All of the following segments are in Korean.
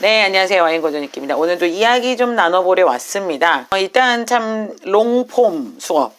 네, 안녕하세요. 와인고전익기입니다. 오늘도 이야기 좀 나눠보려 왔습니다. 일단 참 롱폼 수업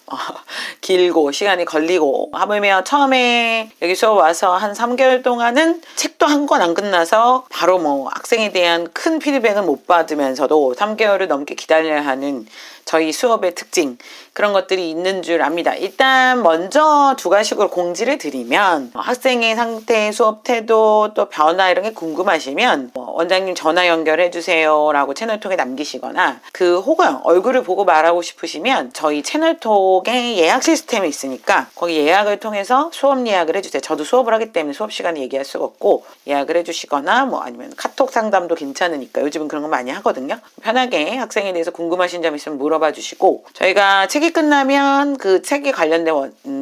길고 시간이 걸리고 하물며 처음에 여기 수업 와서 한 3개월 동안은 책도 한 권 안 끝나서 바로 뭐 학생에 대한 큰 피드백은 못 받으면서도 3개월을 넘게 기다려야 하는 저희 수업의 특징, 그런 것들이 있는 줄 압니다. 일단 먼저 두 가지식으로 공지를 드리면, 학생의 상태, 수업 태도, 또 변화 이런 게 궁금하시면 원장님 전화 연결해 주세요 라고 채널톡에 남기시거나, 혹은 얼굴을 보고 말하고 싶으시면 저희 채널톡에 예약 시스템이 있으니까 거기 예약을 통해서 수업 예약을 해주세요. 저도 수업을 하기 때문에 수업 시간에 얘기할 수가 없고 예약을 해주시거나 아니면 카톡 상담도 괜찮으니까 요즘은 그런 거 많이 하거든요. 편하게 학생에 대해서 궁금하신 점 있으면 물어봐 주시고, 저희가 책이 끝나면 그 책에 관련된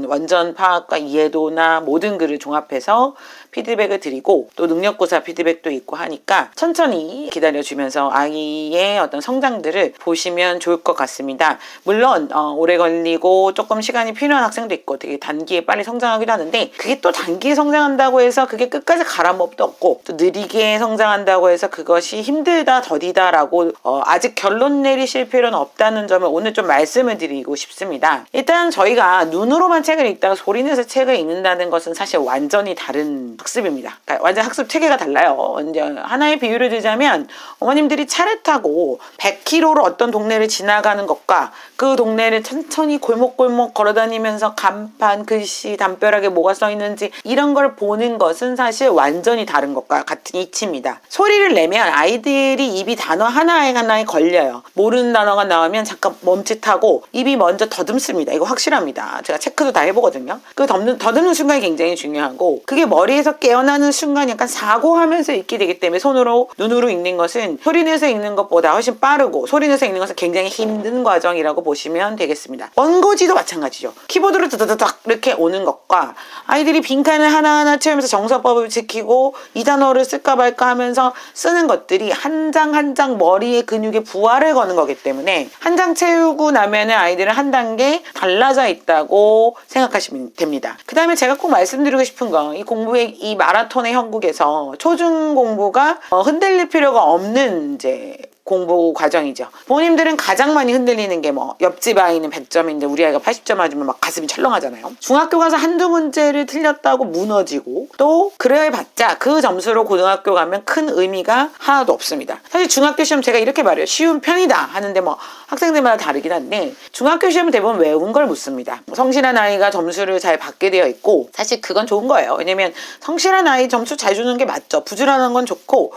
원전 파악과 이해도나 모든 글을 종합해서 피드백을 드리고, 또 능력고사 피드백도 있고 하니까 천천히 기다려주면서 아이의 어떤 성장들을 보시면 좋을 것 같습니다. 물론 오래 걸리고 조금 시간이 필요한 학생도 있고 되게 단기에 빨리 성장하기도 하는데, 그게 또 단기에 성장한다고 해서 그게 끝까지 가란 법도 없고, 또 느리게 성장한다고 해서 그것이 힘들다 더디다 라고 아직 결론 내리실 필요는 없다는 점을 오늘 좀 말씀을 드리고 싶습니다. 일단 저희가 눈으로만 책을 읽다가 소리내서 책을 읽는다는 것은 사실 완전히 다른 학습입니다. 그러니까 완전 학습 체계가 달라요. 이제 하나의 비유를 들자면, 어머님들이 차를 타고 100km로 어떤 동네를 지나가는 것과 그 동네를 천천히 골목골목 걸어다니면서 간판, 글씨, 담벼락에 뭐가 써 있는지 이런 걸 보는 것은 사실 완전히 다른 것과 같은 이치입니다. 소리를 내면 아이들이 입이 단어 하나에 걸려요. 모르는 단어가 나오면 잠깐 멈칫하고 입이 먼저 더듬습니다. 이거 확실합니다. 제가 체크도 다 해보거든요. 그 더듬는 순간이 굉장히 중요하고, 그게 머리에서 깨어나는 순간 약간 사고하면서 읽게 되기 때문에 손으로 눈으로 읽는 것은 소리내서 읽는 것보다 훨씬 빠르고, 소리내서 읽는 것은 굉장히 힘든 과정이라고 보시면 되겠습니다. 원고지도 마찬가지죠. 키보드로 드드드닥 이렇게 오는 것과 아이들이 빈칸을 하나하나 채우면서 정서법을 지키고 이 단어를 쓸까 말까 하면서 쓰는 것들이 한 장 한 장 머리의 근육에 부하를 거는 거기 때문에 한 장 채우고 나면은 아이들은 한 단계 달라져 있다고 생각하시면 됩니다. 그 다음에 제가 꼭 말씀드리고 싶은 건, 이 공부의 이 마라톤의 형국에서 초중 공부가 흔들릴 필요가 없는 이제 공부 과정이죠. 부모님들은 가장 많이 흔들리는 게 옆집 아이는 100점인데 우리 아이가 80점 맞으면 막 가슴이 철렁하잖아요. 중학교 가서 한두 문제를 틀렸다고 무너지고, 또 그래 봤자 그 점수로 고등학교 가면 큰 의미가 하나도 없습니다. 사실 중학교 시험 제가 이렇게 말해요. 쉬운 편이다 하는데 학생들마다 다르긴 한데, 중학교 시험은 대부분 외운 걸 묻습니다. 성실한 아이가 점수를 잘 받게 되어 있고, 사실 그건 좋은 거예요. 왜냐면 성실한 아이 점수 잘 주는 게 맞죠. 부지런한 건 좋고,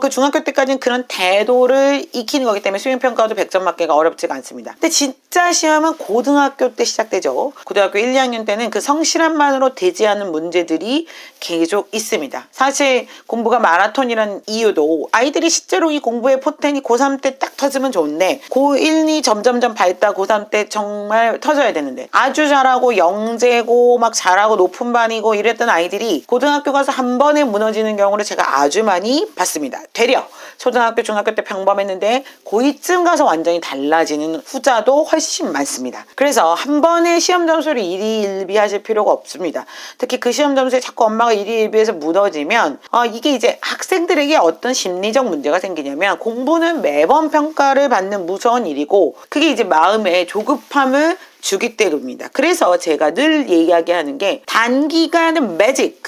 그 중학교 때까지는 그런 태도를 익히는 거기 때문에 수행평가도 100점 맞기가 어렵지가 않습니다. 근데 진짜 시험은 고등학교 때 시작되죠. 고등학교 1, 2학년 때는 그 성실함만으로 되지 않은 문제들이 계속 있습니다. 사실 공부가 마라톤이라는 이유도, 아이들이 실제로 이 공부의 포텐이 고3 때 딱 터지면 좋은데, 고1, 2 점점점 밟다 고3 때 정말 터져야 되는데, 아주 잘하고 영재고 막 잘하고 높은 반이고 이랬던 아이들이 고등학교 가서 한 번에 무너지는 경우를 제가 아주 많이 봤습니다. 되려 초등학교, 중학교 때 평범했는데 고2쯤 가서 완전히 달라지는 후자도 훨씬 많습니다. 그래서 한 번에 시험 점수를 일희일비하실 필요가 없습니다. 특히 그 시험 점수에 자꾸 엄마가 일희일비해서 무너지면 이게 이제 학생들에게 어떤 심리적 문제가 생기냐면, 공부는 매번 평가를 받는 무서운 일이고, 그게 이제 마음에 조급함을 주기 때문입니다. 그래서 제가 늘 이야기하는 게, 단기간의 매직,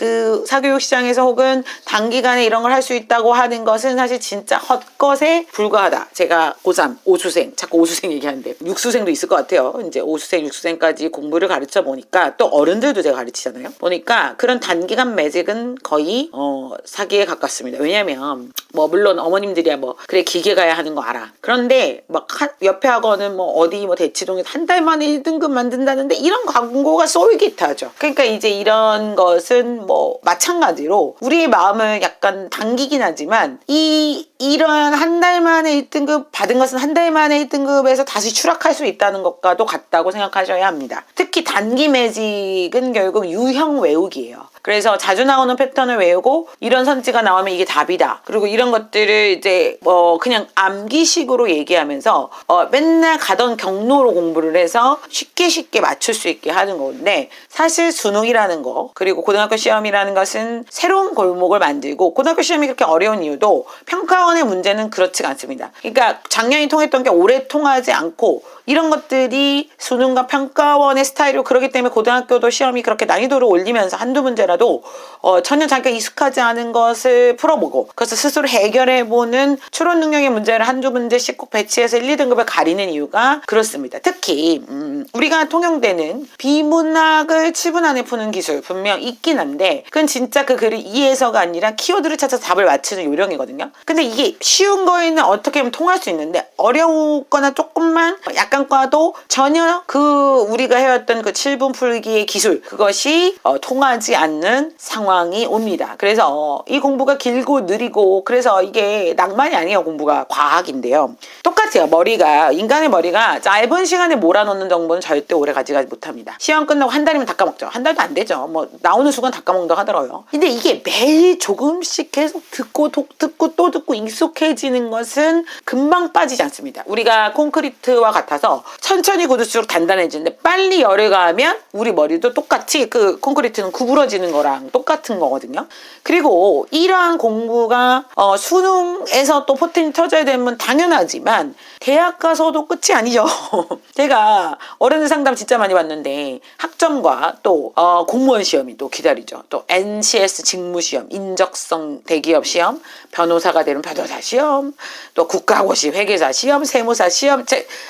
사교육 시장에서 혹은 단기간에 이런 걸 할 수 있다고 하는 것은 사실 진짜 헛것에 불과하다. 제가 고3, 오수생, 자꾸 오수생 얘기하는데 육수생도 있을 것 같아요. 이제 오수생, 육수생까지 공부를 가르쳐 보니까, 또 어른들도 제가 가르치잖아요. 보니까 그런 단기간 매직은 거의 사기에 가깝습니다. 왜냐면 물론 어머님들이야 그래 기계 가야 하는 거 알아. 그런데 옆에 학원은 어디 대치동에서 한 달 만에 1등급 만든다는데 이런 광고가 쏠깃하죠. 그러니까 이제 이런 것은 마찬가지로 우리의 마음을 약간 당기긴 하지만, 이런 한 달 만에 1등급 받은 것은 한 달 만에 1등급에서 다시 추락할 수 있다는 것과도 같다고 생각하셔야 합니다. 특히 단기 매직은 결국 유형 외우기예요. 그래서 자주 나오는 패턴을 외우고 이런 선지가 나오면 이게 답이다. 그리고 이런 것들을 이제 그냥 암기식으로 얘기하면서 맨날 가던 경로로 공부를 해서 쉽게 맞출 수 있게 하는 건데, 사실 수능이라는 거 그리고 고등학교 시험이라는 것은 새로운 골목을 만들고, 고등학교 시험이 그렇게 어려운 이유도 평가원의 문제는 그렇지가 않습니다. 그러니까 작년이 통했던 게 올해 통하지 않고 이런 것들이 수능과 평가원의 스타일로, 그러기 때문에 고등학교도 시험이 그렇게 난이도를 올리면서 한두 문제라도 전혀 자기가 익숙하지 않은 것을 풀어보고 그것을 스스로 해결해보는 추론 능력의 문제를 한두 문제씩 꼭 배치해서 1, 2등급을 가리는 이유가 그렇습니다. 특히 우리가 통용되는 비문학을 7분 안에 푸는 기술 분명 있긴 한데, 그건 진짜 그 글을 이해해서가 아니라 키워드를 찾아서 답을 맞추는 요령이거든요. 근데 이게 쉬운 거에는 어떻게 하면 통할 수 있는데, 어려우거나 조금만 약간 과도 전혀 우리가 해왔던 그 7분 풀기의 기술, 그것이 통하지 않는 상황이 옵니다. 그래서 이 공부가 길고 느리고, 그래서 이게 낭만이 아니에요. 공부가 과학인데요. 똑같아요. 인간의 머리가 짧은 시간에 몰아넣는 정보는 절대 오래 가져가지 못합니다. 시험 끝나고 한 달이면 다 까먹죠. 한 달도 안 되죠. 나오는 순간 다 까먹는다고 하더라고요. 근데 이게 매일 조금씩 계속 듣고 또 듣고 익숙해지는 것은 금방 빠지지 않습니다. 우리가 콘크리트와 같아서 천천히 굳을수록 단단해지는데, 빨리 열을 가하면 우리 머리도 똑같이 그 콘크리트는 구부러지는 거랑 똑같은 거거든요. 그리고 이러한 공부가 수능에서 또 포텐이 터져야 되면 당연하지만 대학 가서도 끝이 아니죠. 제가 어른들 상담 진짜 많이 봤는데, 학점과 또 공무원 시험이 또 기다리죠. 또 NCS 직무시험, 인적성 대기업 시험, 변호사가 되는 변호사 시험, 또 국가고시 회계사 시험, 세무사 시험,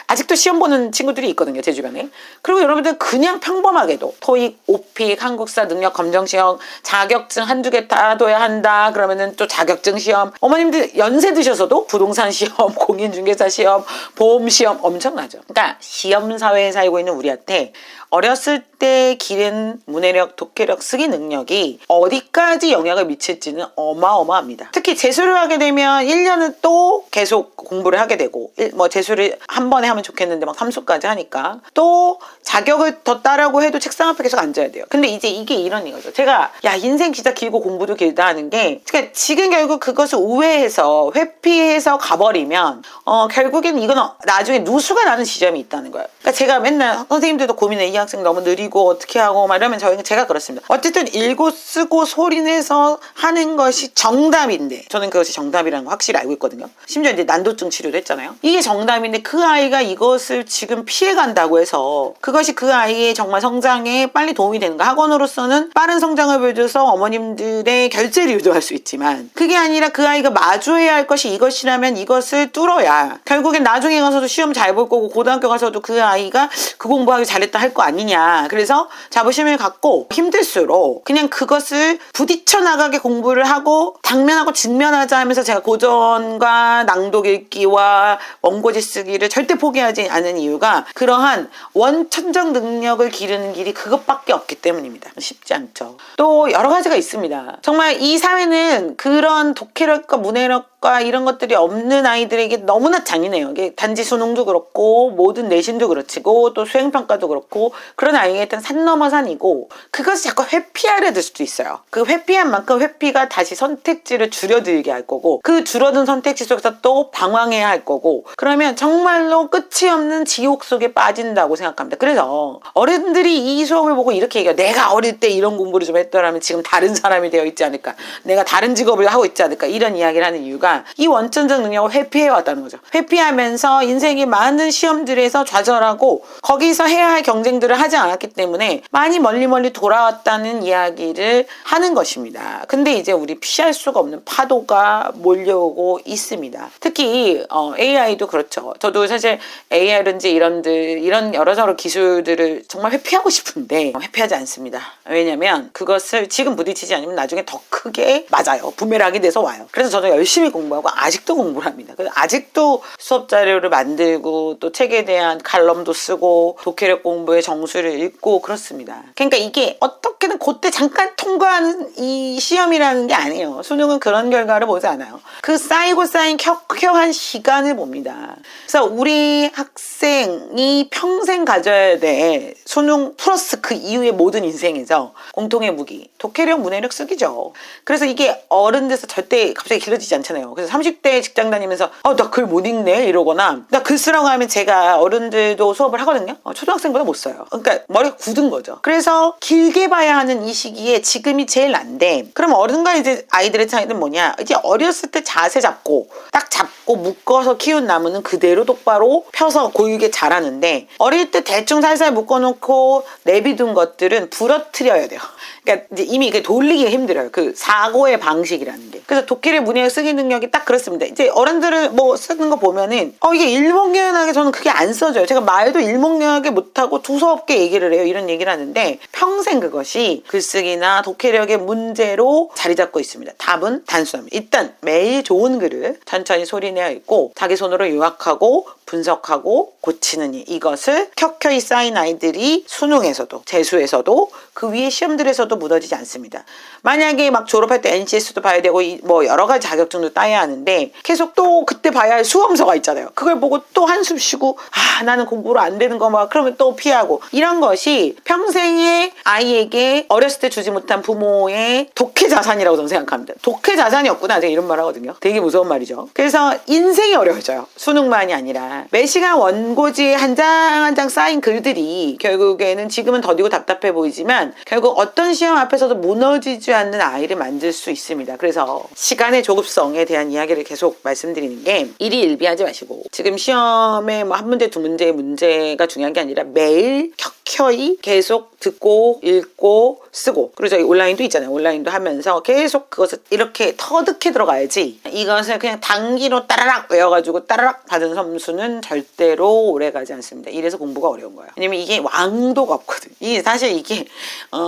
아직도 시험 보는 친구들이 있거든요, 제 주변에. 그리고 여러분들 그냥 평범하게도 토익, 오픽, 한국사 능력 검정 시험, 자격증 한두 개 따둬야 한다 그러면은 또 자격증 시험, 어머님들 연세 드셔서도 부동산 시험, 공인중개사 시험, 보험 시험 엄청나죠. 그러니까 시험 사회에 살고 있는 우리한테 어렸을 때 기른 문해력, 독해력, 쓰기 능력이 어디까지 영향을 미칠지는 어마어마합니다. 특히 재수를 하게 되면 1년은 또 계속 공부를 하게 되고, 재수를 한 번에 하면 좋겠는데 막 3수까지 하니까 또 자격을 더 따라고 해도 책상 앞에 계속 앉아야 돼요. 근데 이제 이게 이런 이거죠. 제가 인생 진짜 길고 공부도 길다 하는 게, 그러니까 지금 결국 그것을 우회해서 회피해서 가버리면 결국에는 이건 나중에 누수가 나는 지점이 있다는 거예요. 그러니까 제가 맨날 선생님들도 고민해. 이 학생 너무 느리고 어떻게 하고 막 이러면 제가 그렇습니다. 어쨌든 읽고 쓰고 소리내서 하는 것이 정답인데, 저는 그것이 정답이라는 거 확실히 알고 있거든요. 심지어 이제 난도증 치료도 했잖아요. 이게 정답인데 그 아이가 이것을 지금 피해간다고 해서 그것이 그 아이의 정말 성장에 빨리 도움이 되는가? 학원으로서는 빠른 성장을 보여줘서 어머님들의 결제를 유도할 수 있지만, 그게 아니라 그 아이가 마주해야 할 것이 이것이라면 이것을 뚫어야 결국엔 나중에 가서도 시험 잘 볼 거고, 고등학교 가서도 그 아이가 그 공부하기 잘했다 할 거 아니냐. 그래서 자부심을 갖고 힘들수록 그냥 그것을 부딪혀 나가게 공부를 하고 당면하고 직면하자 하면서, 제가 고전과 낭독 읽기와 원고지 쓰기를 절대 포기하지 않은 이유가 그러한 원천적 능력을 기르는 길이 그것밖에 없기 때문입니다. 쉽지 않죠. 또 여러 가지가 있습니다. 정말 이 사회는 그런 독해력과 문해력과 이런 것들이 없는 아이들에게 너무나 잔인해요. 이게 단지 수능도 그렇고 모든 내신도 그렇고 또 수행평가도 그렇고, 그런 아이에게 일단 산 넘어 산이고, 그것을 자꾸 회피하려 들 수도 있어요. 그 회피한 만큼 회피가 다시 선택지를 줄여들게 할 거고, 그 줄어든 선택지 속에서 또 방황해야 할 거고, 그러면 정말로 끝이 없는 지옥 속에 빠진다고 생각합니다. 그래서 어른들이 이 수업을 보고 이렇게 얘기해요. 내가 어릴 때 이런 공부를 좀 했더라면 지금 다른 사람이 되어 있지 않을까, 내가 다른 직업을 하고 있지 않을까, 이런 이야기를 하는 이유가 이 원천적 능력을 회피해왔다는 거죠. 회피하면서 인생의 많은 시험들에서 좌절하고 거기서 해야 할 경쟁들을 하지 않았기 때문에 많이 멀리 돌아왔다는 이야기를 하는 것입니다. 근데 이제 우리 피할 수가 없는 파도가 몰려오고 있습니다. 특히 AI도 그렇죠. 저도 사실 AI든지 이런 여러저러 기술들을 정말 회피하고 싶은데 회피하지 않습니다. 왜냐면 그것을 지금 부딪히지 않으면 나중에 더 크게 맞아요. 부메랑이 돼서 와요. 그래서 저도 열심히 공부하고 아직도 공부를 합니다. 그래서 아직도 수업 자료를 만들고 또 책에 대한 칼럼도 쓰고 독해력 공부의 정수를 읽고 그렇습니다. 그러니까 이게 어떻게든 그때 잠깐 통과하는 이 시험이라는 게 아니에요. 수능은 그런 결과를 보지 않아요. 그 쌓이고 쌓인 켜켜한 시간을 봅니다. 그래서 우리 학생이 평생 가져야 돼 수능 플러스 그 이후의 모든 인생에서 공통의 무기 독해력 문해력 쓰기죠. 그래서 이게 어른 돼서 절대 갑자기 길러지지 않잖아요. 그래서 30대 직장 다니면서 나 글 못 읽네 이러거나 나 글 쓰라고 하면 제가 어른들도 수업을 하거든요. 초등학생보다 못 써요. 그러니까 머리가 굳은 거죠. 그래서 길게 봐야 하는 이 시기에 지금이 제일 난데 그럼 어른과 이제 아이들의 차이는 뭐냐, 이제 어렸을 때 자세 잡고 딱 잡고 묶어서 키운 나무는 그대로 똑바로 펴서 고유게 자라는데 어릴 때 대충 살살 묶어놓고 내비둔 것들은 부러뜨려야 돼요. 그러니까 이제 이미 돌리기가 힘들어요. 그 사고의 방식이라는 게. 그래서 독해력 문해력 쓰기 능력이 딱 그렇습니다. 이제 어른들을 뭐 쓰는 거 보면은 이게 일목요연하게 저는 그게 안 써져요. 제가 말도 일목요연하게 못하고 두서없게 얘기를 해요. 이런 얘기를 하는데 평생 그것이 글쓰기나 독해력의 문제로 자리 잡고 있습니다. 답은 단순합니다. 일단 매일 좋은 글을 천천히 소리내어 읽고 자기 손으로 요약하고 분석하고 고치는 일, 이것을 켜켜이 쌓인 아이들이 수능에서도 재수에서도 그 위에 시험들에서도 무너지지 않습니다. 만약에 막 졸업할 때 NCS도 봐야 되고 뭐 여러 가지 자격증도 따야 하는데 계속 또 그때 봐야 할 수험서가 있잖아요. 그걸 보고 또 한숨 쉬고 나는 공부로 안 되는 거 막 그러면 또 피하고, 이런 것이 평생의 아이에게 어렸을 때 주지 못한 부모의 독해 자산이라고 저는 생각합니다. 독해 자산이 없구나, 제가 이런 말 하거든요. 되게 무서운 말이죠. 그래서 인생이 어려워져요. 수능만이 아니라 매 시간 원고지에 한 장 한 장 쌓인 글들이 결국에는 지금은 더디고 답답해 보이지만 결국 어떤 시험 앞에서도 무너지지 않는 아이를 만들 수 있습니다. 그래서 시간의 조급성에 대한 이야기를 계속 말씀드리는 게, 일이 일비하지 마시고 지금 시험에 뭐 한 문제 두 문제의 문제가 중요한 게 아니라 매일 켜켜이 계속 듣고 읽고 쓰고, 그리고 저희 온라인도 있잖아요. 온라인도 하면서 계속 그것을 이렇게 터득해 들어가야지, 이것을 그냥 단기로 따라락 외워가지고 따라락 받은 점수는 절대로 오래가지 않습니다. 이래서 공부가 어려운 거예요. 왜냐면 이게 왕도가 없거든요. 사실 이게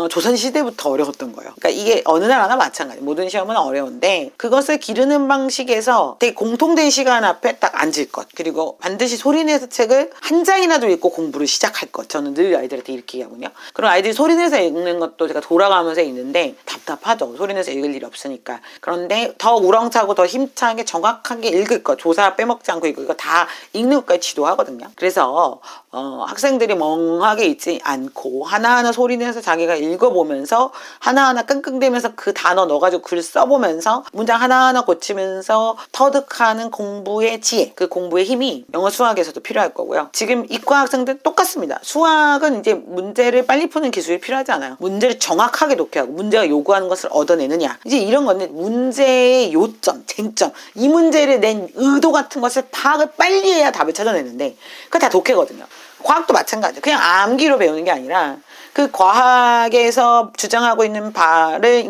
조선시대부터 어려웠던 거예요. 그러니까 이게 어느 나라나 마찬가지, 모든 시험은 어려운데 그것을 기르는 방식에서 되게 공통된 시간 앞에 딱 앉을 것, 그리고 반드시 소리내서 책을 한 장이라도 읽고 공부를 시작할 것, 저는 늘 아이들한테 이렇게 얘기하거든요. 그럼 아이들이 소리내서 읽는 것도 제가 돌아가면서 읽는데 답답하죠. 소리내서 읽을 일이 없으니까. 그런데 더 우렁차고 더 힘차게 정확하게 읽을 것, 조사 빼먹지 않고 읽을 것 다 읽는 것까지 지도하거든요. 그래서 학생들이 멍하게 있지 않고 하나하나 소리내서 자기가 읽어보면서 하나하나 끙끙대면서 그 단어 넣어가지고 글 써보면서 문장 하나하나 고치면서 터득하는 공부의 지혜, 그 공부의 힘이 영어 수학에서도 필요할 거고요. 지금 이과 학생들 똑같습니다. 수학은 이제 문제를 빨리 푸는 기술이 필요하지 않아요. 문제를 정확하게 독해하고 문제가 요구하는 것을 얻어내느냐, 이제 이런 거는 문제의 요점, 쟁점, 이 문제를 낸 의도 같은 것을 파악을 빨리 해야 답을 찾아내는데 그거 다 독해거든요. 과학도 마찬가지예요. 그냥 암기로 배우는 게 아니라 그 과학에서 주장하고 있는 바를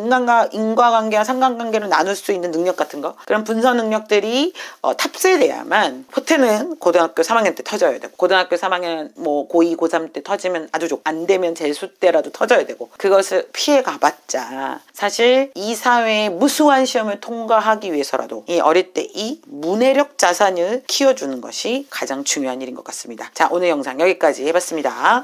인과관계와 상관관계로 나눌 수 있는 능력 같은 거, 그런 분석 능력들이 탑재돼야만, 포테는 고등학교 3학년 때 터져야 되고, 고등학교 3학년 뭐 고2, 고3 때 터지면 아주 좋고, 안 되면 재수 때라도 터져야 되고, 그것을 피해 가봤자 사실 이 사회의 무수한 시험을 통과하기 위해서라도 이 어릴 때 이 문해력 자산을 키워주는 것이 가장 중요한 일인 것 같습니다. 자, 오늘 영상 여기까지 해봤습니다.